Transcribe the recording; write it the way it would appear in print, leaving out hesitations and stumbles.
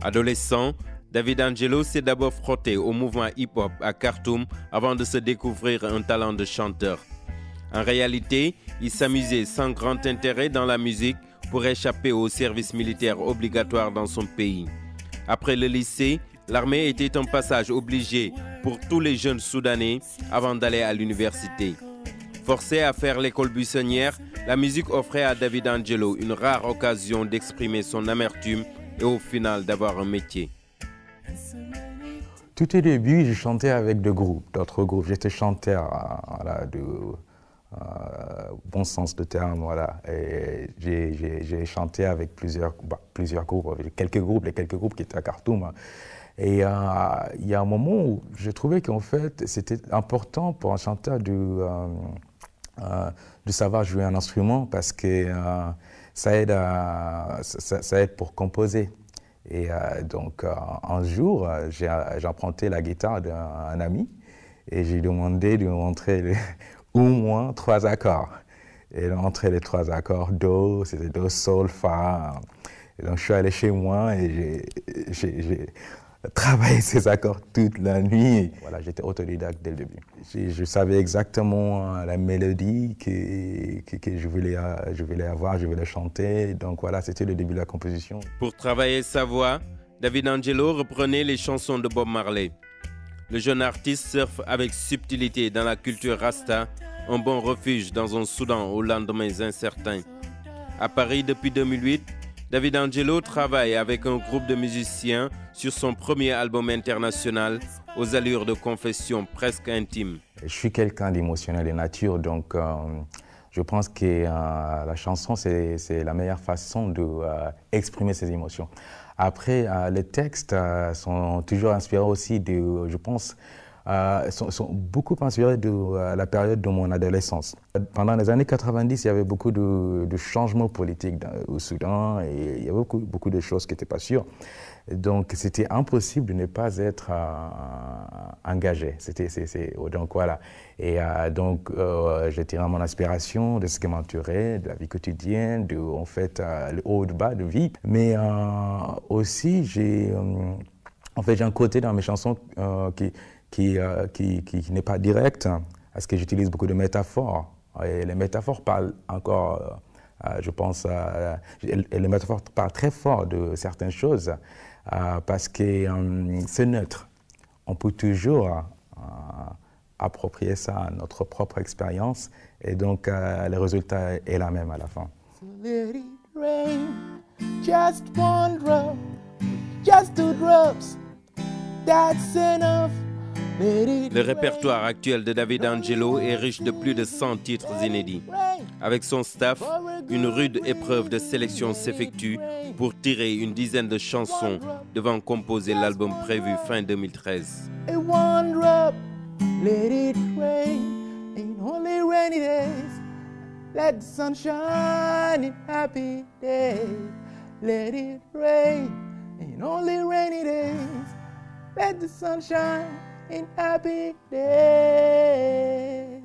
Adolescent, David Angelo s'est d'abord frotté au mouvement hip-hop à Khartoum avant de se découvrir un talent de chanteur. En réalité, il s'amusait sans grand intérêt dans la musique pour échapper au service militaire obligatoire dans son pays. Après le lycée, l'armée était un passage obligé pour tous les jeunes Soudanais avant d'aller à l'université. Forcé à faire l'école buissonnière, la musique offrait à David Angelo une rare occasion d'exprimer son amertume et au final d'avoir un métier. Tout au début, je chantais avec d'autres groupes. J'étais chanteur, voilà, bon sens de terme, voilà. Et j'ai chanté avec plusieurs groupes, avec quelques groupes qui étaient à Khartoum. Et il y a un moment où je trouvais qu'en fait, c'était important pour un chanteur de savoir jouer un instrument parce que ça aide pour composer. Et donc, un jour, j'ai emprunté la guitare d'un ami et j'ai demandé de me montrer au moins 3 accords. Et il a montré les 3 accords, Do, c'était Do, Sol, Fa. Et donc, je suis allé chez moi et j'ai travaillé ces accords toute la nuit. Voilà, j'étais autodidacte dès le début. Je savais exactement la mélodie que je voulais avoir, je voulais chanter. Donc voilà, c'était le début de la composition. Pour travailler sa voix, David Angelo reprenait les chansons de Bob Marley. Le jeune artiste surfe avec subtilité dans la culture rasta, un bon refuge dans un Soudan aux lendemains incertains. À Paris depuis 2008, David Angelo travaille avec un groupe de musiciens sur son premier album international, aux allures de confession presque intime. Je suis quelqu'un d'émotionnel de nature, donc je pense que la chanson, c'est la meilleure façon d'exprimer ses émotions. Après, les textes sont toujours inspirés aussi je pense, sont beaucoup inspirés de la période de mon adolescence. Pendant les années 90, il y avait beaucoup de changements politiques au Soudan et il y avait beaucoup de choses qui n'étaient pas sûres. Donc, c'était impossible de ne pas être engagé. Donc, voilà. Et donc, j'ai tiré mon inspiration de ce qui m'entourait, de la vie quotidienne, en fait, le haut et le bas de vie. Mais aussi, j'ai un côté dans mes chansons qui n'est pas direct, parce que j'utilise beaucoup de métaphores. Et les métaphores parlent encore, je pense, les métaphores parlent très fort de certaines choses, parce que c'est neutre. On peut toujours approprier ça à notre propre expérience, et donc le résultat est la même à la fin. So let it rain, just 1 drop, just 2 drops, that's enough. Le répertoire actuel de David Angelo est riche de plus de 100 titres inédits. Avec son staff, une rude épreuve de sélection s'effectue pour tirer une dizaine de chansons devant composer l'album prévu fin 2013. One drop, let it rain, ain't only rainy days. Let the sun shine in happy days. Let it rain, ain't only rainy days. Let the sun shine in happy days.